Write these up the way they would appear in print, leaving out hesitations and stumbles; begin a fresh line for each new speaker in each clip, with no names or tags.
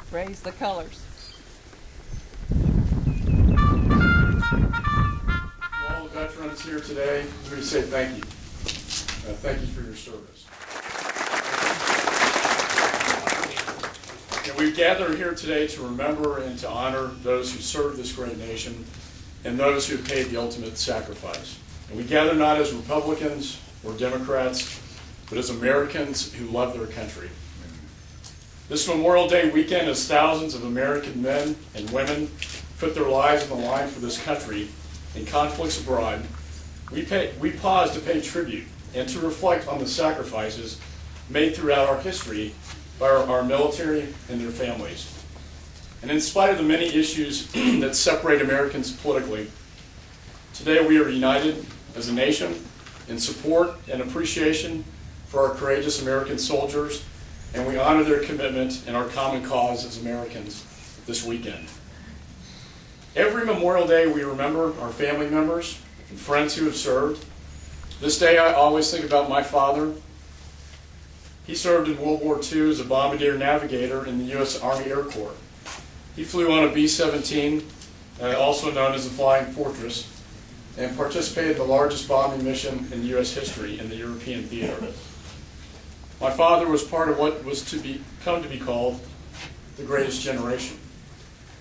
Raise the colors.
All the veterans here today, let me say thank you. Thank you for your service. And we gather here today to remember and to honor those who served this great nation and those who paid the ultimate sacrifice. And we gather not as Republicans or Democrats, but as Americans who love their country. This Memorial Day weekend, as thousands of American men and women put their lives on the line for this country in conflicts abroad, we pause to pay tribute and to reflect on the sacrifices made throughout our history by our military and their families. And in spite of the many issues that separate Americans politically, today we are united as a nation in support and appreciation for our courageous American soldiers, and we honor their commitment and our common cause as Americans this weekend. Every Memorial Day we remember our family members and friends who have served. This day I always think about my father. He served in World War II as a bombardier navigator in the U.S. Army Air Corps. He flew on a B-17, also known as the Flying Fortress, and participated in the largest bombing mission in U.S. history in the European theater. My father was part of what was to come to be called the greatest generation.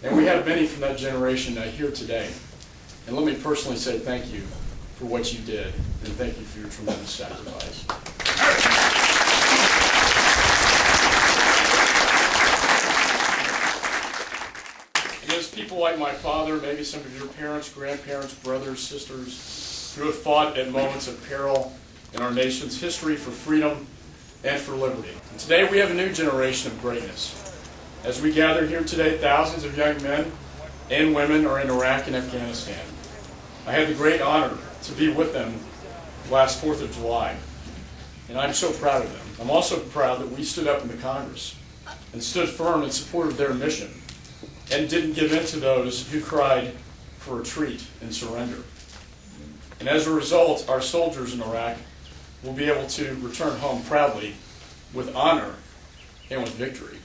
And we have many from that generation here today. And let me personally say thank you for what you did, and thank you for your tremendous sacrifice. And there's people like my father, maybe some of your parents, grandparents, brothers, sisters, who have fought at moments of peril in our nation's history for freedom and for liberty. And today we have a new generation of greatness. As we gather here today, thousands of young men and women are in Iraq and Afghanistan. I had the great honor to be with them last 4th of July, and I'm so proud of them. I'm also proud that we stood up in the Congress and stood firm in support of their mission and didn't give in to those who cried for retreat and surrender. And as a result, our soldiers in Iraq will be able to return home proudly with honor and with victory.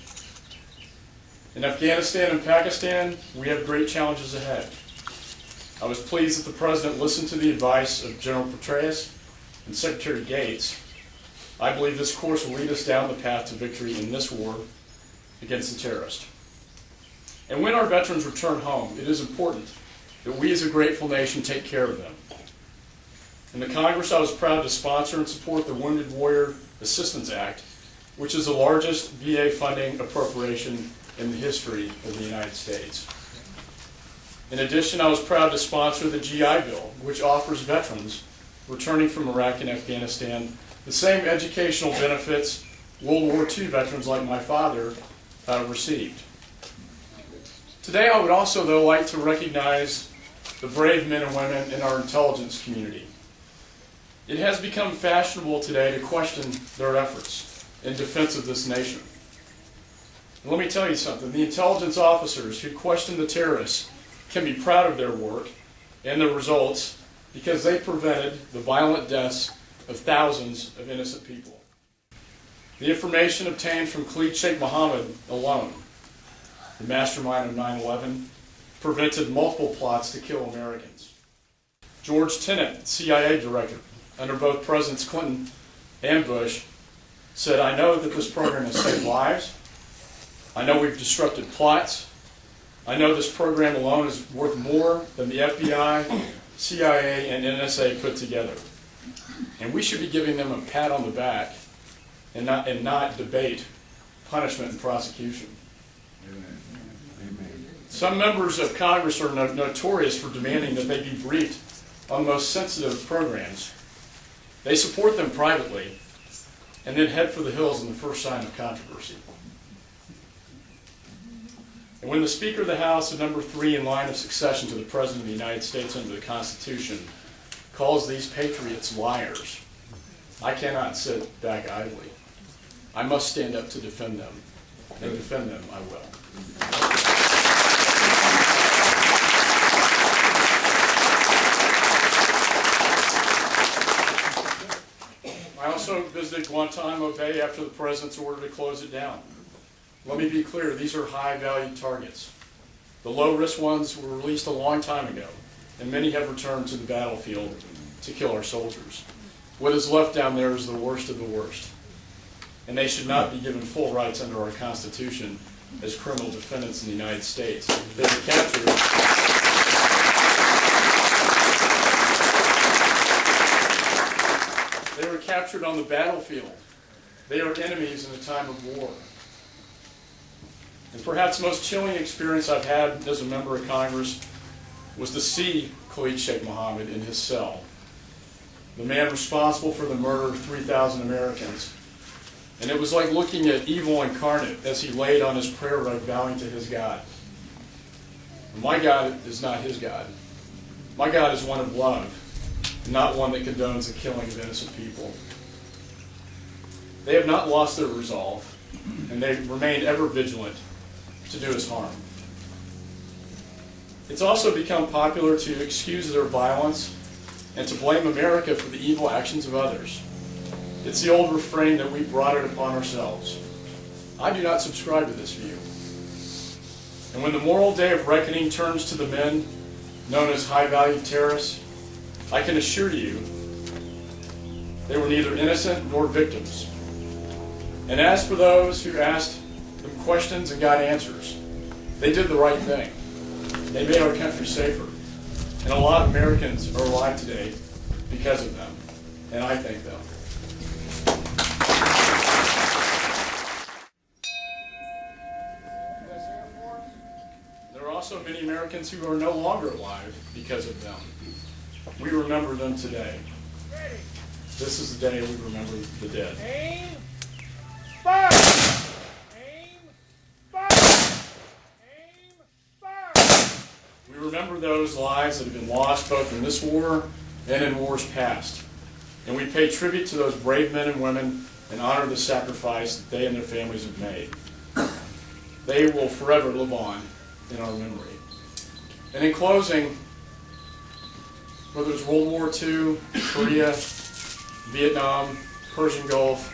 In Afghanistan and Pakistan, we have great challenges ahead. I was pleased that the President listened to the advice of General Petraeus and Secretary Gates. I believe this course will lead us down the path to victory in this war against the terrorists. And when our veterans return home, it is important that we as a grateful nation take care of them. In the Congress, I was proud to sponsor and support the Wounded Warrior Assistance Act, which is the largest VA funding appropriation in the history of the United States. In addition, I was proud to sponsor the GI Bill, which offers veterans returning from Iraq and Afghanistan the same educational benefits World War II veterans like my father received. Today, I would also, though, like to recognize the brave men and women in our intelligence community. It has become fashionable today to question their efforts in defense of this nation. And let me tell you something, the intelligence officers who question the terrorists can be proud of their work and the results because they prevented the violent deaths of thousands of innocent people. The information obtained from Khalid Sheikh Mohammed alone, the mastermind of 9/11, prevented multiple plots to kill Americans. George Tenet, CIA director under both Presidents Clinton and Bush, said, "I know that this program has saved lives. I know we've disrupted plots. I know this program alone is worth more than the FBI, CIA, and NSA put together. And we should be giving them a pat on the back and not debate punishment and prosecution." Some members of Congress are notorious for demanding that they be briefed on the most sensitive programs. They support them privately and then head for the hills in the first sign of controversy. And when the Speaker of the House, at number 3 in line of succession to the President of the United States under the Constitution, calls these patriots liars, I cannot sit back idly. I must stand up to defend them, and defend them I will. I also visited Guantanamo Bay after the President's order to close it down. Let me be clear, these are high-value targets. The low-risk ones were released a long time ago, and many have returned to the battlefield to kill our soldiers. What is left down there is the worst of the worst, and they should not be given full rights under our Constitution as criminal defendants in the United States. They were captured. They were captured on the battlefield. They are enemies in a time of war. And perhaps the most chilling experience I've had as a member of Congress was to see Khalid Sheikh Mohammed in his cell, the man responsible for the murder of 3,000 Americans. And it was like looking at evil incarnate as he laid on his prayer rug vowing to his God. My God is not his God. My God is one of love, not one that condones the killing of innocent people. They have not lost their resolve, and they remain ever vigilant to do us harm. It's also become popular to excuse their violence and to blame America for the evil actions of others. It's the old refrain that we brought it upon ourselves. I do not subscribe to this view. And when the moral day of reckoning turns to the men known as high-value terrorists, I can assure you they were neither innocent nor victims. And as for those who asked them questions and got answers, they did the right thing. They made our country safer. And a lot of Americans are alive today because of them. And I thank them. There are also many Americans who are no longer alive because of them. We remember them today. This is the day we remember the dead.
Aim! Fire! Aim! Fire! Aim! Fire!
We remember those lives that have been lost both in this war and in wars past. And we pay tribute to those brave men and women and honor the sacrifice that they and their families have made. They will forever live on in our memory. And in closing, whether it's World War II, Korea, Vietnam, Persian Gulf,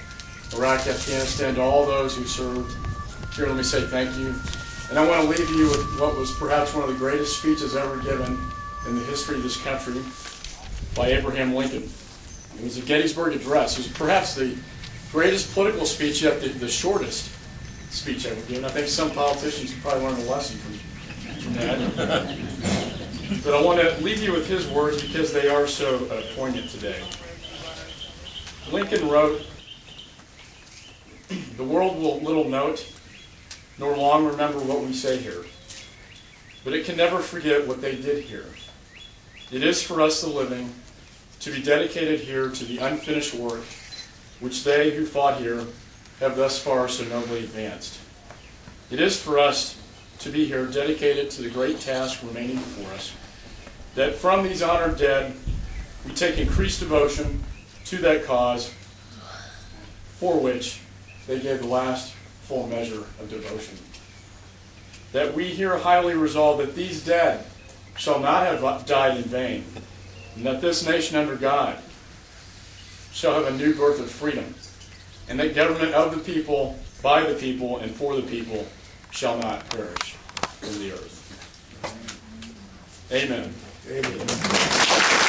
Iraq, Afghanistan, to all those who served, here let me say thank you. And I want to leave you with what was perhaps one of the greatest speeches ever given in the history of this country by Abraham Lincoln. It was a Gettysburg Address. It was perhaps the greatest political speech, yet the shortest speech ever given. I think some politicians could probably learn a lesson from that. But I want to leave you with his words because they are so poignant today. Lincoln wrote, "The world will little note, nor long remember what we say here, but it can never forget what they did here. It is for us, the living, to be dedicated here to the unfinished work which they who fought here have thus far so nobly advanced. It is for us to be here dedicated to the great task remaining before us, that from these honored dead we take increased devotion to that cause for which they gave the last full measure of devotion. That we here highly resolve that these dead shall not have died in vain, and that this nation under God shall have a new birth of freedom, and that government of the people, by the people, and for the people shall not perish from the earth." Amen.
Amen.